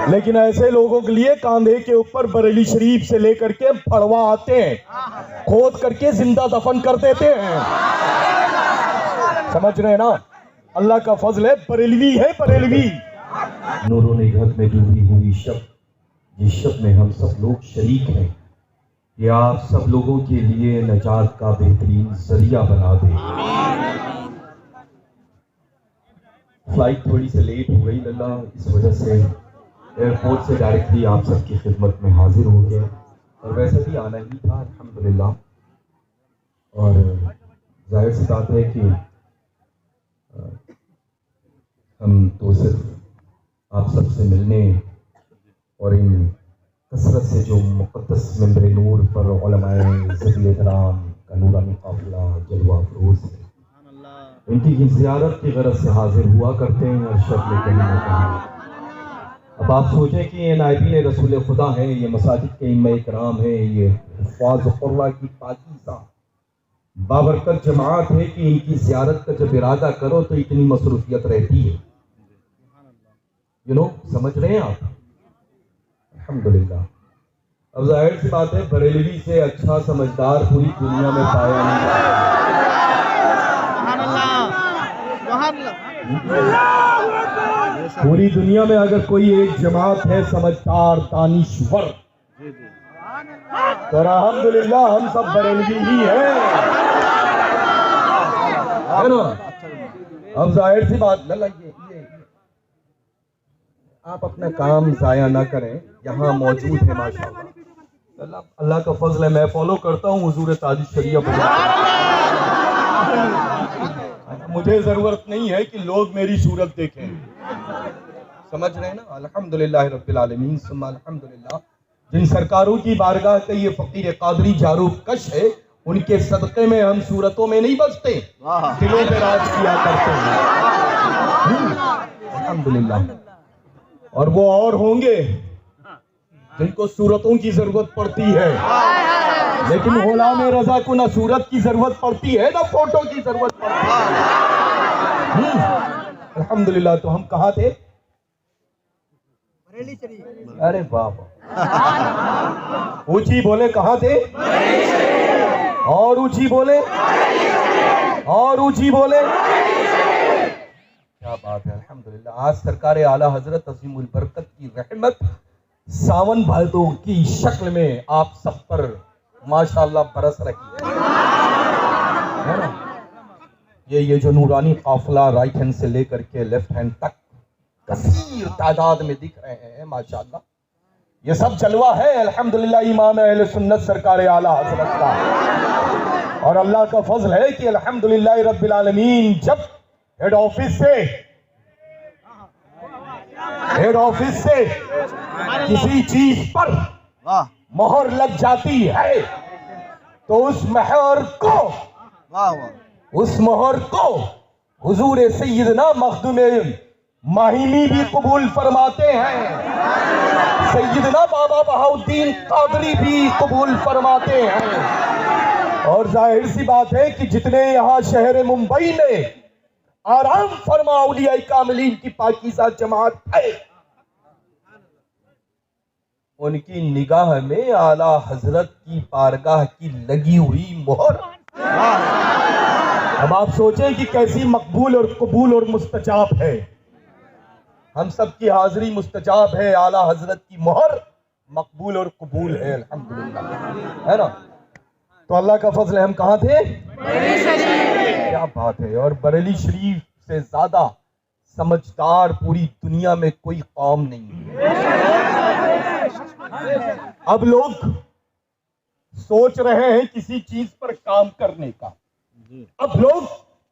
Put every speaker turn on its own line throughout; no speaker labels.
लेकिन ऐसे लोगों के लिए कांधे के ऊपर बरेली शरीफ से लेकर के फड़वा आते हैं, खोद करके जिंदा दफन कर देते हैं। समझ रहे हैं ना? अल्लाह का फजल है, बरेलवी है बरेलवी।
नूरों ने घर में डूबी हुई शब, जिस शब में हम सब लोग शरीक हैं, ये आप सब लोगों के लिए नजात का बेहतरीन जरिया बना दे। फ्लाइट थोड़ी सी लेट हो गई लल्ला, इस वजह से एयरपोर्ट से डायरेक्टली आप सबकी खिदमत में हाजिर हो गए, और वैसे भी आना ही था अल्हम्दुलिल्लाह। और जाहिर सी बात है कि हम तो सिर्फ आप सबसे मिलने और इन कसरत से जो मुक़द्दस मिंबर नूर पर उलमाए ज़िल एहतराम का नूरानी काफ़िला जलवा फरोज़ है, इनकी ज़ियारत की गरज से हाजिर हुआ करते हैं और शब में कहीं न कहीं। अब आप सोचें कि ये नाइबीन रसूल खुदा हैं, ये मसाजिद के इमाम इकराम हैं, ये हुफ़ाज़ क़ुर्रा की पाकीज़ा बाबरकत जमात है कि इनकी ज़ियारत का जब इरादा करो तो इतनी मसरूफियत रहती है। समझ रहे हैं आप? अल्हम्दुलिल्लाह। अब जाहिर सी बात है, बरेलवी से अच्छा समझदार पूरी दुनिया में पाया नहीं जाता। पूरी दुनिया में अगर कोई एक जमात है समझदार दानिश्वर, तो अल्हम्दुलिल्लाह हम सब बरेलवी ही हैं, है ना? अब जाहिर सी बात न लगे, आप अपना काम जाया ना करें, यहाँ मौजूद है माशाअल्लाह। अल्लाह का फजल है, मैं फॉलो करता हूँ हुजूर ताज शरिया पर। मुझे जरूरत नहीं है कि लोग मेरी सूरत देखें, समझ रहे हैं ना? अल्हम्दुलिल्लाह रब्बिल आलमीन सुम्मा अल्हम्दुलिल्लाह। जिन सरकारों की बारगाह का ये फकीर कादरी जारूब कश है, उनके सदक़े में हम सूरतों में नहीं बचते, दिलों में राज किया करते हैं अल्हम्दुलिल्लाह। और वो और होंगे जिनको सूरतों की जरूरत पड़ती है, लेकिन गुलाम रजा को ना सूरत की जरूरत पड़ती है ना फोटो की जरूरत पड़ती है। अल्हम्दुलिल्लाह। तो हम कहाँ थे? अरे बाबा, ऊंची बोले कहाँ थे? और ऊंची बोले, और ऊंची बोले। क्या बात है, अल्हम्दुलिल्लाह। आज सरकार आला हजरत अज़ीमुल बरकत की रहमत सावन भादों की शक्ल में आप सब पर माशाअल्लाह बरस रही है ना? ये जो नूरानी काफिला राइट हैंड से लेकर के लेफ्ट हैंड तक कसीर तादाद में दिख रहे हैं माशाअल्लाह, ये सब जलवा है अल्हम्दुलिल्लाह इमाम अहले सुन्नत सरकार आला हजरत का। और अल्लाह का फजल है कि अल्हम्दुलिल्लाह रब्बिल आलमीन जब हेड ऑफिस से किसी चीज पर मोहर लग जाती है, तो उस मोहर को हुजूर सैयदना मखदूम माहिमी भी कबूल फरमाते हैं, सैयदना बाबा बहाउद्दीन कादरी भी कबूल फरमाते हैं। और जाहिर सी बात है कि जितने यहाँ शहर मुंबई में आराम फरमा औलिया कामिलीन की पाकीज़ा जमात है, उनकी निगाह में आला हजरत की बारगाह की लगी हुई मोहर। अब आप सोचें कि कैसी मकबूल और कबूल और मुस्तजाब है। हम सब की हाजिरी मुस्तजाब है, आला हजरत की मोहर मकबूल और कबूल है अल्हम्दुलिल्लाह, है ना? तो अल्लाह का फजल है, हम कहाँ थे? क्या बात है। और बरेली शरीफ से ज्यादा समझदार पूरी दुनिया में कोई कौम नहीं है। अब लोग सोच रहे हैं किसी चीज पर काम करने का, अब लोग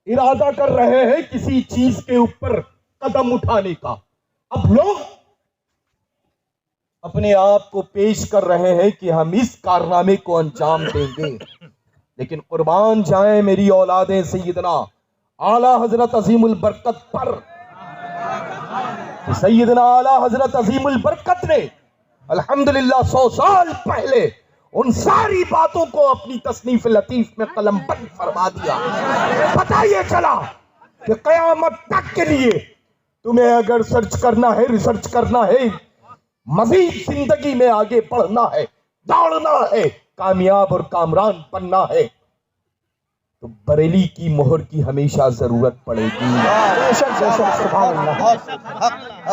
इरादा कर रहे हैं किसी चीज के ऊपर कदम उठाने का, अब लोग अपने आप को पेश कर रहे हैं कि हम इस कारनामे को अंजाम देंगे। लेकिन कुर्बान जाए मेरी औलादे सैयदना आला हजरत अजीमुल बरकत पर, सैयदना आला हजरत अजीमुल बरकत ने अल्हम्दुलिल्लाह 100 साल पहले उन सारी बातों को अपनी तसनीफ लतीफ में कलमबंद फरमा दिया। पता ये चला कि कयामत तक के लिए तुम्हें अगर सर्च करना है, रिसर्च करना है
मजीद जिंदगी में आगे बढ़ना है, दौड़ना है, कामयाब और कामरान बनना है, तो बरेली की मोहर की हमेशा जरूरत पड़ेगी।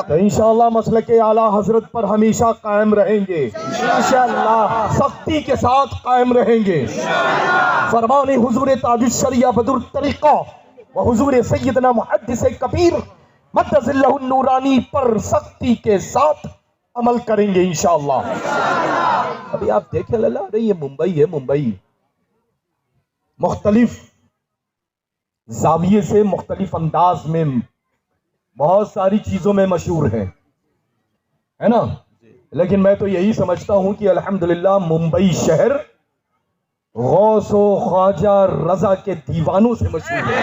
तो इंशाअल्लाह मसलक आला हजरत पर हमेशा कायम रहेंगे, इंशाअल्लाह सख्ती के साथ कायम रहेंगे। फरमाने हुजूर ताजुश शरिया बदुर तरीका व हुजूर सैयदना मुहद्दिस कबीर मद्दज़िल्लहु नूरानी पर सख्ती के साथ अमल करेंगे इंशाअल्लाह। अभी आप देखें लल्ला, अरे ये मुंबई है, मुंबई मुख्तलिफ जाविये से मुख्तलिफ अंदाज में बहुत सारी चीजों में मशहूर है ना। लेकिन मैं तो यही समझता हूं कि अल्हम्दुलिल्लाह मुंबई शहर गौसो ख्वाजा रजा के दीवानों से मशहूर है।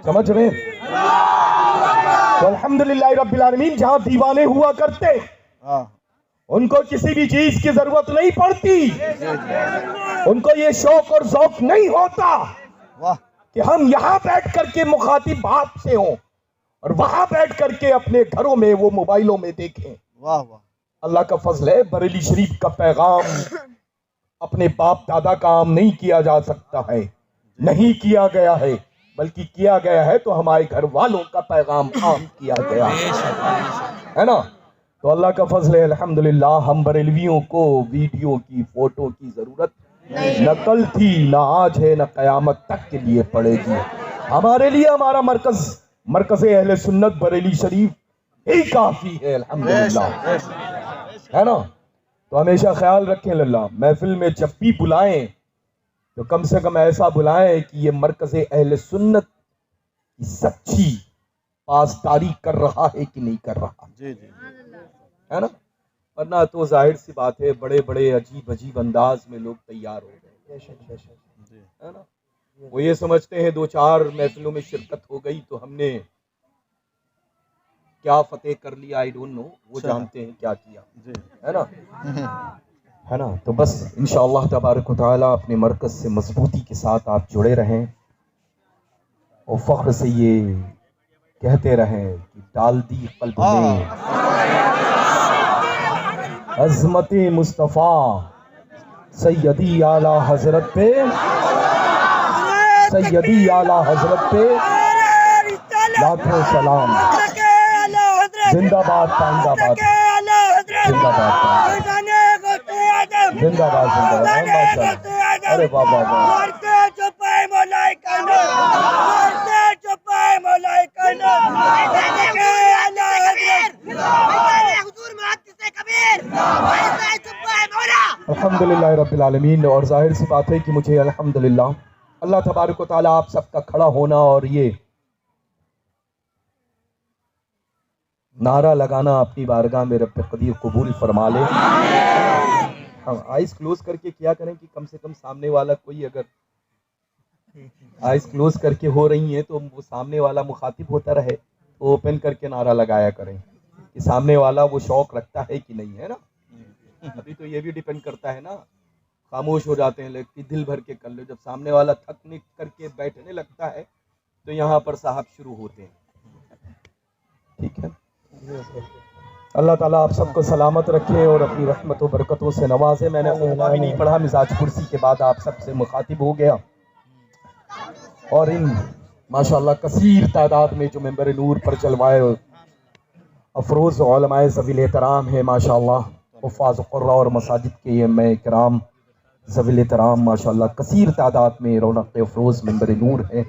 समझ रहे हैं? तो अल्हम्दुलिल्लाह रब्बिल आलमीन जहां दीवाने हुआ करते उनको किसी भी चीज की जरूरत नहीं पड़ती, उनको ये शौक और ज़ौक नहीं होता कि हम यहाँ बैठ करके मुखातिब बाप से हों और वहां बैठ करके अपने घरों में वो मोबाइलों में देखें। वाह वाह, अल्लाह का फजल है, बरेली शरीफ का पैगाम अपने बाप दादा का आम नहीं किया जा सकता है, नहीं किया गया है, बल्कि किया गया है तो हमारे घर वालों का पैगाम आम किया गया है ना। तो अल्लाह का फजल है अल्हम्दुलिल्लाह, हम बरेलवियों को वीडियो की फोटो की जरूरत न कल थी, न आज है, न कयामत तक के लिए पड़ेगी। हमारे लिए हमारा मरकज अहले सुन्नत बरेली शरीफ ही काफी है अल्हम्दुलिल्लाह, है ना। तो हमेशा ख्याल रखें लल्ला, महफिल में जब भी बुलाएं तो कम से कम ऐसा बुलाएं कि ये मरकज अहले सुन्नत की सच्ची पासदारी कर रहा है कि नहीं कर रहा, जी जी, है ना। वरना तो जाहिर सी बात है, बड़े बड़े अजीब अजीब अंदाज में लोग तैयार हो गए, है ना। वो ये समझते हैं 2-4 महफिलों में शिरकत हो गई तो हमने क्या फतेह कर लिया, आई डोंट नो, वो जानते हैं क्या किया, है ना, है ना। तो बस इंशाअल्लाह तबारक व तआला अपने मरकज से मजबूती के साथ आप जुड़े रहें और फख्र से ये कहते रहें कि डाल दी कल्ब में अज़मते मुस्तफ़ा सैयदी आला हजरत पे, सैयदी आला हजरत पे लाखों सलाम। जिंदाबाद पाइंदाबाद, जिंदाबाद जिंदाबाद जिंदाबाद। अरे बाबा अल्हम्दुलिल्लाह रब्बिल आलमीन। और जाहिर सी बात है कि मुझे अल्हम्दुलिल्लाह अल्लाह तबारक व तआला आप सबका खड़ा होना और ये नारा लगाना अपनी बारगाह में रब कदीर कबूल फरमा ले। हम आइज क्लोज करके क्या करें कि कम से कम सामने वाला कोई, अगर आइज क्लोज करके हो रही है तो वो सामने वाला मुखातिब होता रहे, तो ओपन करके नारा लगाया करें कि सामने वाला वो शौक रखता है कि नहीं, है ना। अभी तो ये भी डिपेंड करता है ना, खामोश हो जाते हैं लेकिन दिल भर के कर लो, जब सामने वाला थकने करके बैठने लगता है तो यहाँ पर साहब शुरू होते हैं, ठीक है। अल्लाह ताला आप सबको सलामत रखे और अपनी रहमत व बरकतों से नवाजे। मैंने ओमा भी नहीं पढ़ा, मिजाज कुर्सी के बाद आप सबसे मुखातिब हो गया और इन माशाअल्लाह कसीर तादाद में जो मेंबर नूर पर जलवाए अफरोज़ उलमाए ज़वील एहतराम है माशाअल्लाह, हुफ़ाज़ क़ुर्रा और मसाजिद के ये मैं किराम ज़वील एहतराम माशाअल्लाह कसीर तादाद में रौनक अफरोज़ मेंबर नूर है,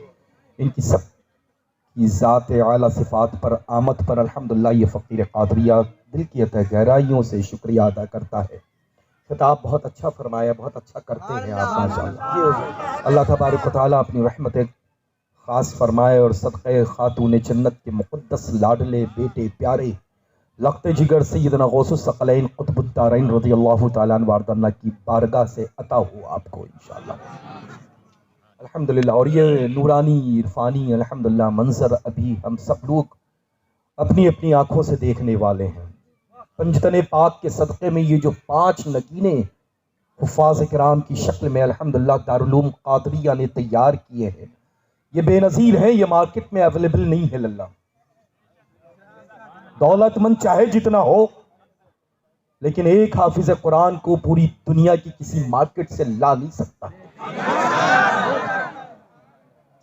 इनकी सब की ज़ात आला सिफ़ात पर आमद पर अल्हम्दुलिल्लाह ये फ़कीर क़ादरिया दिल की अतः गहराइयों से शुक्रिया अदा करता है। खिताब बहुत अच्छा फरमाया, बहुत अच्छा करते हैं आप माशाअल्लाह। अल्लाह तबारक व तआला अपनी रहमत ख़ास फरमाए और सदक़े खातून जन्नत के मुक़द्दस लाडले बेटे प्यारे लख्ते जिगर सैयदना गौसुस सकलैन क़ुतबुद्दारैन रज़ियल्लाहु तआला अन्हु वारदाना की बारगाह से अता हो आपको इंशाअल्लाह अल्हम्दुलिल्लाह। और ये नूरानी इरफानी अल्हम्दुलिल्लाह मंजर अभी हम सब लोग अपनी अपनी आँखों से देखने वाले हैं। पंजतने पाक के सदक़े में ये जो 5 नगीने हुफ़ाज़ किराम की शक्ल में अल्हम्दुलिल्लाह दारुल उलूम क़ादरिया ने तैयार किए हैं, ये बेनज़ीर हैं, ये मार्केट में अवेलेबल नहीं है लल्ला,
दौलतमंद चाहे जितना हो, लेकिन एक हाफिज कुरान को पूरी दुनिया की किसी मार्केट से ला नहीं सकता।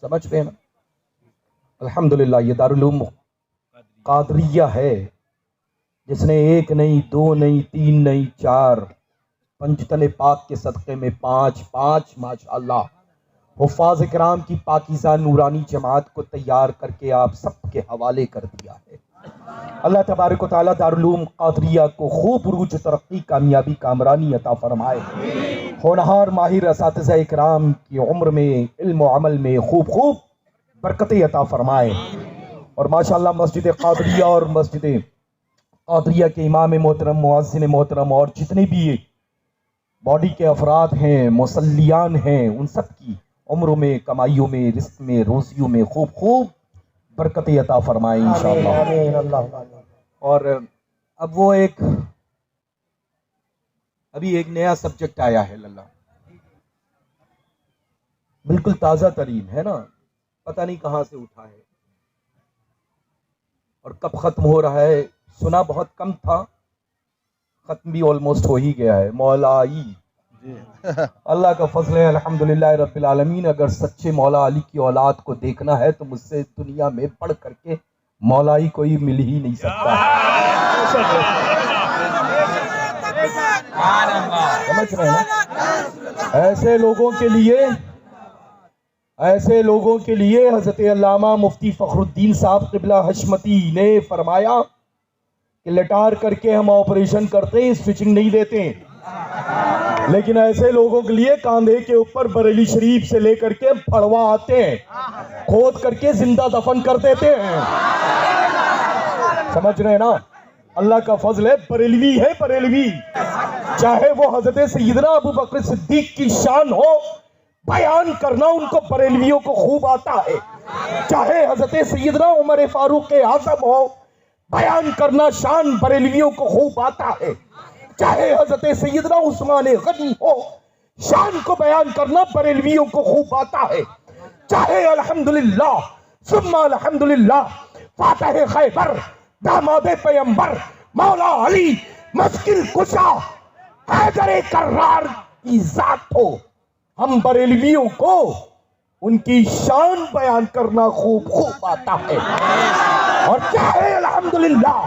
समझ रहे हैं ना? अल्हम्दुलिल्लाह ये दारुल उलूम कादरिया है, जिसने एक नहीं, दो नहीं, तीन नहीं, चार, पंजतन पाक के सदक़े में पाँच माशाअल्लाह हुफ़ाज़ किराम की पाकीज़ा नूरानी जमात को तैयार करके आप सबके हवाले कर दिया है। अल्लाह तबारक व तआला दारुल उलूम कादरिया को खूब उरूज, तरक्की, कामयाबी, कामरानी अता फरमाए। होनहार माहिर असातिज़ा इकराम की उम्र में, इल्म व अमल में खूब खूब बरकतें अता फरमाए। और माशाअल्लाह मस्जिद कादरिया और मस्जिद कादरिया के इमाम मोहतरम, मुअज़्ज़िन मोहतरम और जितने भी बॉडी के अफराद हैं, मुसल्लियान हैं, उन सब की उम्रों में, कमाइयों में, रिस्क में, रोजियों में खूब खूब बरकतें अता फरमाए इंशाअल्लाह। और अब वो अभी एक नया सब्जेक्ट आया है लल्ला, बिल्कुल ताज़ा तरीन है ना, पता नहीं कहाँ से उठा है और कब ख़त्म हो रहा है। सुना बहुत कम था, ख़त्म भी ऑलमोस्ट हो ही गया है। मौलाई अल्लाह का फजल है, अल्हम्दुलिल्लाह रब्बिल आलमीन। अगर सच्चे मौला अली की औलाद को देखना है तो मुझसे दुनिया में बढ़ करके मौलाई कोई मिल ही नहीं सकता। समझ रहे हैं ना? ऐसे लोगों के लिए हज़रत अल्लामा मुफ्ती फ़खरुद्दीन साहब क़िबला हशमती ने फरमाया कि लटार करके हम ऑपरेशन करते हैं, स्टिचिंग नहीं देते हैं। लेकिन ऐसे लोगों के लिए कांधे के ऊपर बरेली शरीफ से लेकर के फड़वा आते हैं, खोद करके जिंदा दफन कर देते हैं। समझ रहे हैं ना? अल्लाह का फजल है, बरेलवी है बरेलवी। चाहे वो हजरत सैयदना अबू बकर सिद्दीक की शान हो, बयान करना उनको बरेलवियों को खूब आता है। चाहे हजरत सैयदना उमर फारूक आज़म हो, बयान करना शान बरेलवियों को खूब आता है। चाहे हजरत सैयदना उस्मान गनी हो, शान को बयान करना बरेलवियों को खूब आता है। चाहे अल्हम्दुलिल्लाह सुम्मा अल्हम्दुलिल्लाह फातिह खैबर, दामाद पैगंबर, मौला अली, मुश्किल कुशा, हैदर कर्रार की जात हो, हम बरेलवियों को उनकी शान बयान करना खूब खूब आता है। और चाहे अल्हम्दुलिल्लाह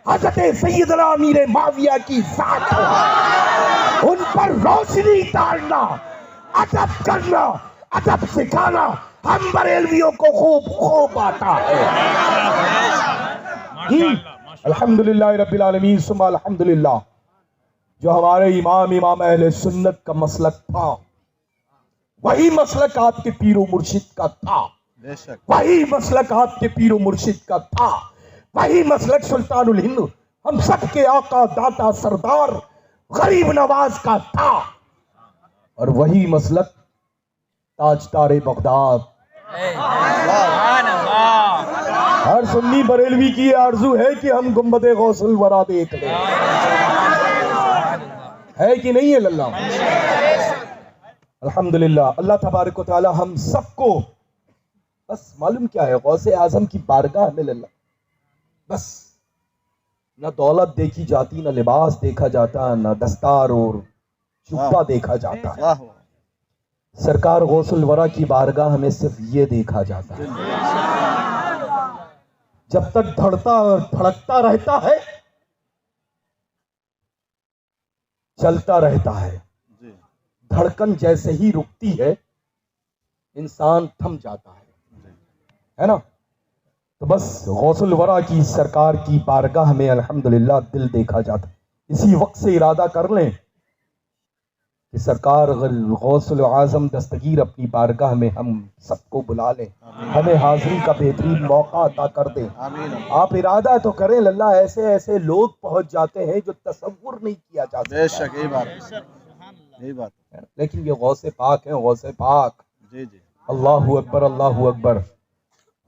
हज़रत सैयदना अमीर माविया की जात हो, उन पर रोशनी डालना, अदब करना, अदब सिखाना हम बरेलवियों को खूब खूब आता है। अल्हम्दुलिल्लाह रब्बिल आलमीन सुम्मा अल्हम्दुलिल्लाह। जो हमारे इमाम अहले सुन्नत का मसलक था, वही मसलक आपके पीरो मुर्शिद का था, वही मसलक आपके पीरो मुर्शिद का था, वही मसलक सुल्तानुल हिंद हम सब के आका दाता सरदार गरीब नवाज का था, और वही मसलक ताजदारे बगदाद। हर सुन्नी बरेलवी की आरजू है कि हम गुंबदे गौसुल वरा देख लें, है कि नहीं है लल्ला? अल्हम्दुलिल्लाह। अल्लाह तबारक व तआला हम सबको बस मालूम क्या है, गौसे आजम की बारगाह में लल्ला बस न दौलत देखी जाती, न लिबास देखा जाता, न दस्तार और जुब्बा देखा जाता। सरकार गौसुल वरा की बारगाह में सिर्फ ये देखा जाता है। जब तक धड़कता रहता है, चलता रहता है, धड़कन जैसे ही रुकती है इंसान थम जाता है ना? तो बस गौसुल वरा की सरकार की बारगाह में अल्हम्दुलिल्लाह दिल देखा जाता है। इसी वक्त से इरादा कर लें कि सरकार गौसुल आजम दस्तगीर अपनी बारगाह में हम सबको बुला लें, हमें हाजिरी का बेहतरीन मौका अता कर दें। आप इरादा तो करें लल्ला, ऐसे ऐसे लोग पहुंच जाते हैं जो तसव्वुर नहीं किया जा सकता।
बेशक यही बात है।
लेकिन ये गौसे पाक है, गौसे पाक।
जी जी।
अल्लाहु अकबर, अल्लाहु अकबर।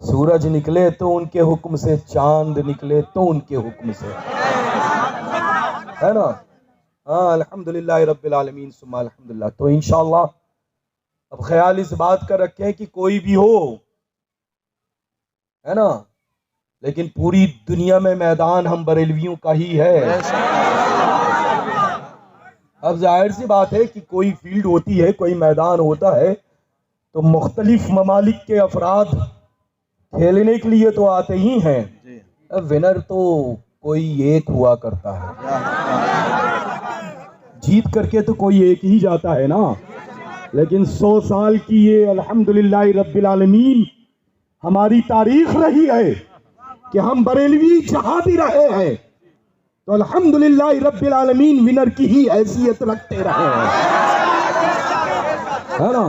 सूरज निकले तो उनके हुक्म से, चांद निकले तो उनके हुक्म से, है ना? हाँ, अल्हम्दुलिल्लाह रब्बिल आलमीन सुम्मा अल्हम्दुलिल्लाह। तो इंशाअल्लाह अब ख्याल इस बात का रखें कि कोई भी हो, है ना, लेकिन पूरी दुनिया में मैदान हम बरेलवियों का ही है। अब जाहिर सी बात है कि कोई फील्ड होती है, कोई मैदान होता है, तो मुख्तलिफ ममालिक के अफराद खेलने के लिए तो आते ही हैं। अब विनर तो कोई एक हुआ करता है, जीत करके तो कोई एक ही जाता है ना। लेकिन 100 साल की ये अल्हम्दुलिल्लाह रब्बिल आलमीन हमारी तारीख रही है कि हम बरेलवी जहां भी रहे हैं तो अल्हम्दुलिल्लाह रब्बिल आलमीन विनर की ही हैसियत रखते रहे हैं, है ना।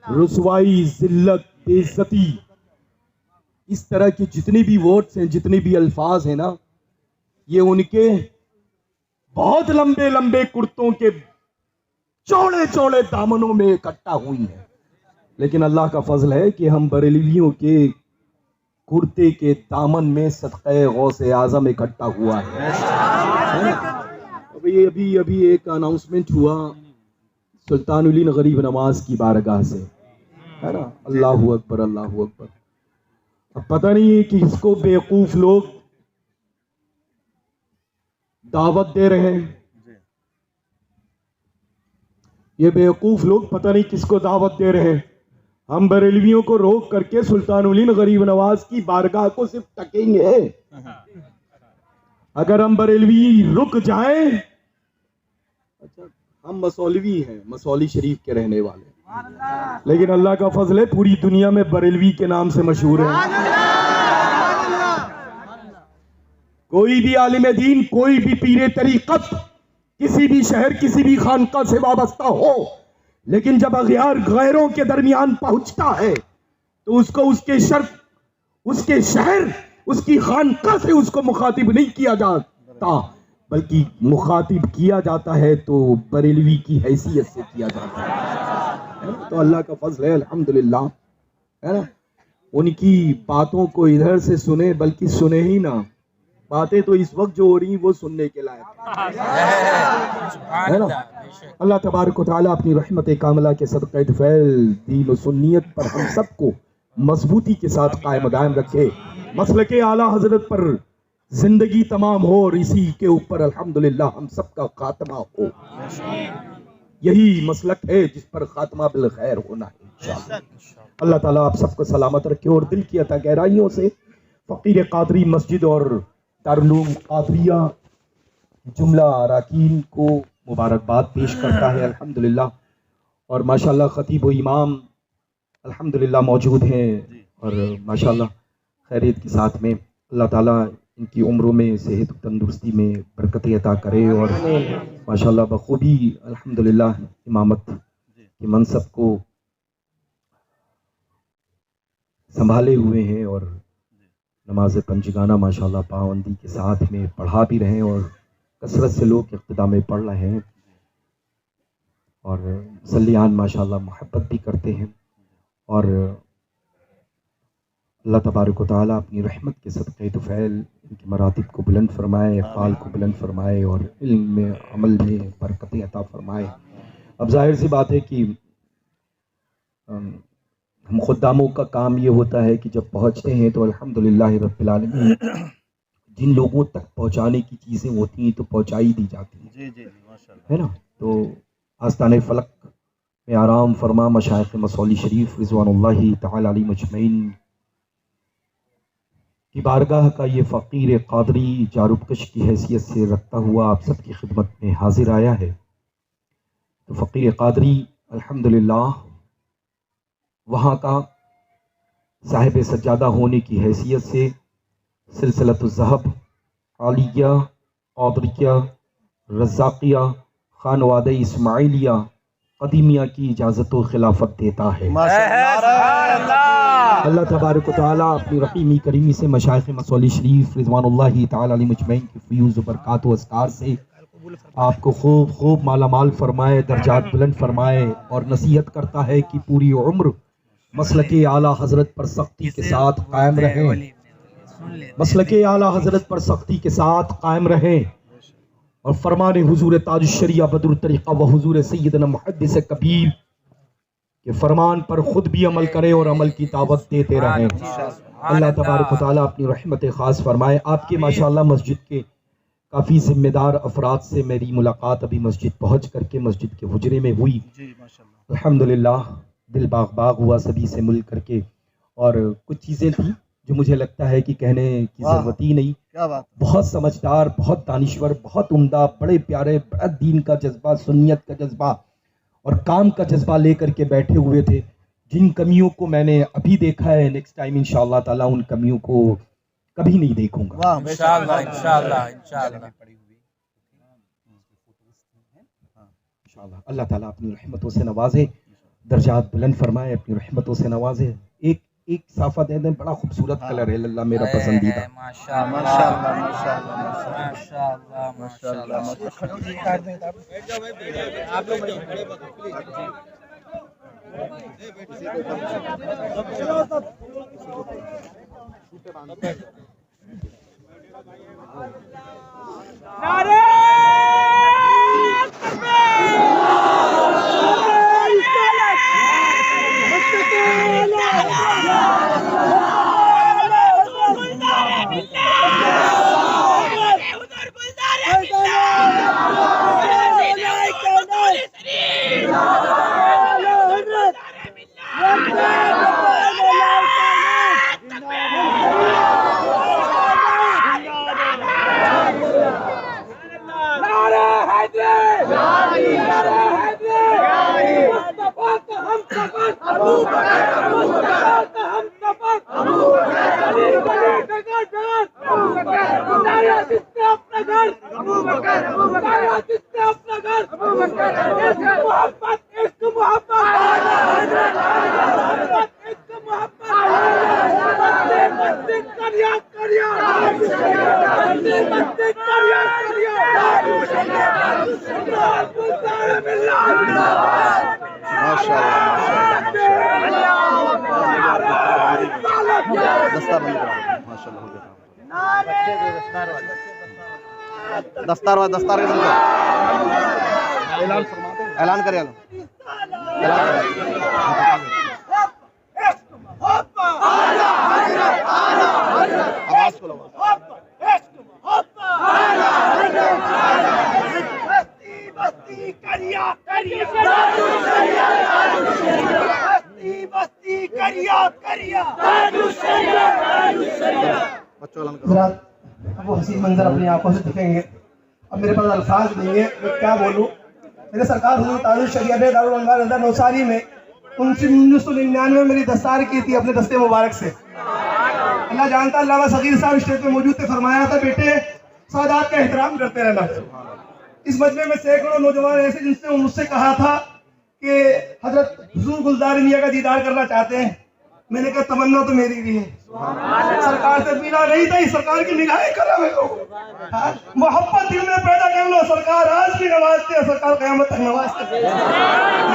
रुसवाई, जिल्लत, बेइज्जती, इस तरह के जितने भी वर्ड्स हैं, जितने भी अल्फाज हैं ना, ये उनके बहुत लंबे लंबे कुर्तों के चौड़े चौड़े दामनों में इकट्ठा हुई है। लेकिन अल्लाह का फजल है कि हम बरेलवियों के कुर्ते के दामन में सदक़े गौसे आज़म इकट्ठा हुआ है ना? अभी एक अनाउंसमेंट हुआ सुल्तानुल गरीब नवाज की बारगाह से, है ना। अल्लाहु अकबर, अल्लाहु अकबर। अब पता नहीं है कि इसको बेवकूफ लोग दावत दे रहे हैं। ये बेवकूफ लोग पता नहीं किसको दावत दे रहे हैं। हम बरेलवियों को रोक करके सुल्तानुल गरीब नवाज की बारगाह को सिर्फ तकेंगे। अगर हम बरेलवी रुक जाएं, अच्छा हम मसौलवी हैं, मसौली शरीफ के रहने वाले, लेकिन अल्लाह का फजल है पूरी दुनिया में बरेलवी के नाम से मशहूर है। कोई भी आलिम दीन, कोई भी पीरे तरीकत किसी भी शहर, किसी भी खानका से वाबस्ता हो, लेकिन जब अगियार गैरों के दरमियान पहुंचता है तो उसको उसके शर्फ, उसके शहर, उसकी खानका से उसको मुखातिब नहीं किया जाता, बल्कि मुखातिब किया जाता है तो बरेलवी की हैसियत से किया जाता है। तो अल्लाह का फजल है अल्हम्दुलिल्लाह, है ना। उनकी बातों को इधर से सुने, बल्कि सुने ही ना, बातें तो इस वक्त जो हो रही वो सुनने के लायक है ना। अल्लाह तबारक व तआला अपनी रहमत कामला के सदक़े फैल दीन और सुन्नियत पर हम सबको मजबूती के साथ कायम दायम रखे, मसलके आला हजरत पर जिंदगी तमाम हो और इसी के ऊपर अल्हम्दुलिल्लाह हम सबका खात्मा हो। यही मसलक है जिस पर खात्मा बिल खैर होना है इंशाअल्लाह। अल्लाह ताला आप सबको सलामत रखे और दिल की अता गहराइयों से फ़कीर कादरी मस्जिद और दारुल कादरिया जुमला अराकीन को मुबारकबाद पेश करता है अल्हम्दुलिल्लाह। और माशाल्लाह खतीब व इमाम अल्हम्दुलिल्लाह मौजूद हैं और माशाल्लाह खैरियत के साथ में। अल्लाह ताला इनकी उम्रों में सेहत तंदुरुस्ती में बरकत अता करे और माशाल्लाह बखूबी अल्हम्दुलिल्लाह इमामत के मनसब को संभाले हुए हैं और नमाज पंजगाना माशाल्लाह पाबंदी के साथ में पढ़ा भी रहे हैं और कसरत से लोग इक़्तिदा में पढ़ रहे हैं और सल्लियान माशाल्लाह मोहब्बत भी करते हैं। और अल्लाह तबारक व तआला अपनी रहमत के सदक़े तुफ़ैल इनके मरातिब को बुलंद फरमाए, फ़ाल को बुलंद फरमाए और इल्म में, अमल में बरकत अता फरमाए। अब जाहिर सी बात है कि हम खुद्दामों का काम ये होता है कि जब पहुँचते हैं तो अल्हम्दुलिल्लाह रब्बिल आलमीन जिन लोगों तक पहुँचाने की चीज़ें होती हैं तो पहुँचाई दी जाती हैं।
जी जी माशाल्लाह,
है ना। तो आस्ताने फ़लक में आराम फरमा मशाइख़ मसौली शरीफ रिज़वानुल्लाहि तआला अलैहि मजमईन की बारगाह का ये फ़कीर कादरी जारुबकश की हैसियत से रखता हुआ आप सबकी खिदमत में हाजिर आया है। तो फ़कीर कादरी अल्हम्दुलिल्लाह वहाँ का साहिब सज्जादा होने की हैसियत से सिलसिलतुज़्ज़हब, आलिया, क़ादरिया, रज़्ज़ाक़िया, खानवादे इस्माइलिया, क़दीमिया की इजाज़त व खिलाफत देता है। अल्लाह तबारक व तआला अपनी रहीमी करीमी से मशाइख़ मसौली शरीफ रिज़वानुल्लाहि तआला अलैहि मजमईन की फ़यूज़ व बरकात व अस्कार से आपको खूब खूब मालामाल फरमाए, दर्जात बुलंद फरमाए। और नसीहत करता है कि पूरी उम्र मसलके आला हज़रत पर सख्ती के साथ कायम रहें, मसलके आला हज़रत पर सख्ती के साथ कायम रहें और फरमाने हुजूर ताज शरिया बदरुत तरीक़ा व हुजूर सैयदना मुहद्दिस कबीर के फरमान पर खुद भी अमल करें और अमल की दावत देते रहें।
अल्लाह तबारक व तआला अपनी रहमत ख़ास फरमाए। आपके माशाअल्लाह मस्जिद के काफ़ी ज़िम्मेदार अफराद से मेरी मुलाकात अभी मस्जिद पहुँच करके मस्जिद के हुजरे में हुई।
जी माशाल्लाह।
अल्हम्दुलिल्लाह दिल बाग बाग हुआ सभी से मिल करके, और कुछ चीज़ें थी जो मुझे लगता है कि कहने की
वाह।
ज़रूरत ही नहीं।
क्या बात।
बहुत समझदार, बहुत दानिश्वर, बहुत उम्दा, बड़े प्यारे, बड़ा दीन का जज्बा, सुन्नियत का जज्बा और काम का जज्बा लेकर के बैठे हुए थे। जिन कमियों को मैंने अभी देखा है, नेक्स्ट टाइम इंशाअल्लाह ताला उन कमियों को कभी नहीं देखूंगा।
वाह
इंशाअल्लाह इंशाअल्लाह इंशाअल्लाह।
इंशाअल्लाह अल्लाह ताला अपनी रहमतों से नवाजे, दर्जात बुलंद फरमाए, अपनी रहमतों से नवाजे। एक साफा दे दें, बड़ा खूबसूरत कलर है लल्ला, मेरा पसंदीदा।
माशाअल्लाह
माशाल्लाह माशाल्लाह
माशाअल्लाह
माशाल्लाह। दस्तार ऐलान करें। आवाज को
वो हसीन मंजर अपनी आंखों से दिखेंगे। अब मेरे पास अल्फाज नहीं है, मैं क्या बोलूँ। मेरे सरकार हुजूर ताजुल शरीयत दारुल उलूम अंदर नौसारी में 1999 में मेरी दस्तार की थी अपने दस्ते मुबारक से। अल्लाह जानता, अल्लामा सगीर साहब स्टेज पे मौजूद थे, फरमाया था बेटे सादात का एहतराम करते रहना। इस मजमे में सैकड़ों नौजवान ऐसे जिनसे मुझसे कहा था कि हजरत हुजूर गुलजार मियां का दीदार करना चाहते हैं। मैंने कहा तमन्ना तो मेरी भी है, सरकार से बिना नहीं था, सरकार की निगाहें करम है लोग। मोहब्बत दिल में पैदा कर लो, सरकार आज भी नवाजती है, सरकार क़यामत तक नवाजती है।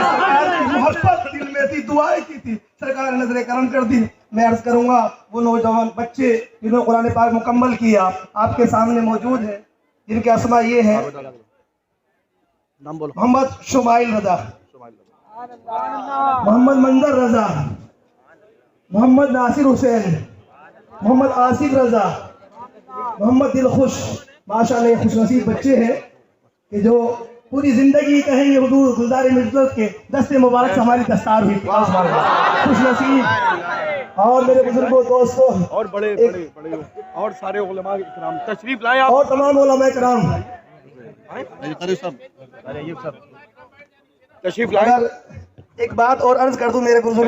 सरकार की मोहब्बत दिल में थी, दुआएं की थी, सरकार ने नजर करम कर दी। मैं अर्ज करूंगा वो नौजवान बच्चे जिन्होंने कुरान पाक मुकम्मल किया आपके सामने मौजूद है, जिनके अस्मा ये है मोहम्मद शुमाइल रजा, मोहम्मद मंजर रजा, मोहम्मद नासिर हुसैन, मोहम्मद आसिफ रजा, मोहम्मद दिलखुश। माशाअल्लाह ये खुशनसीब बच्चे हैं कि जो पूरी जिंदगी कहेंगे हुजूर गुलजार मिर्ज़त के दस्ते मुबारक से हमारी दस्तार हुई। खुशनसीब। और मेरे बुजुर्गों, दोस्तों
और बड़े और सारे उलमा इकराम तशरीफ लाए आप,
और तमाम उलमा इकराम
तशरीफ लाए।
एक बात और अर्ज कर दूं मेरे बुजुर्ग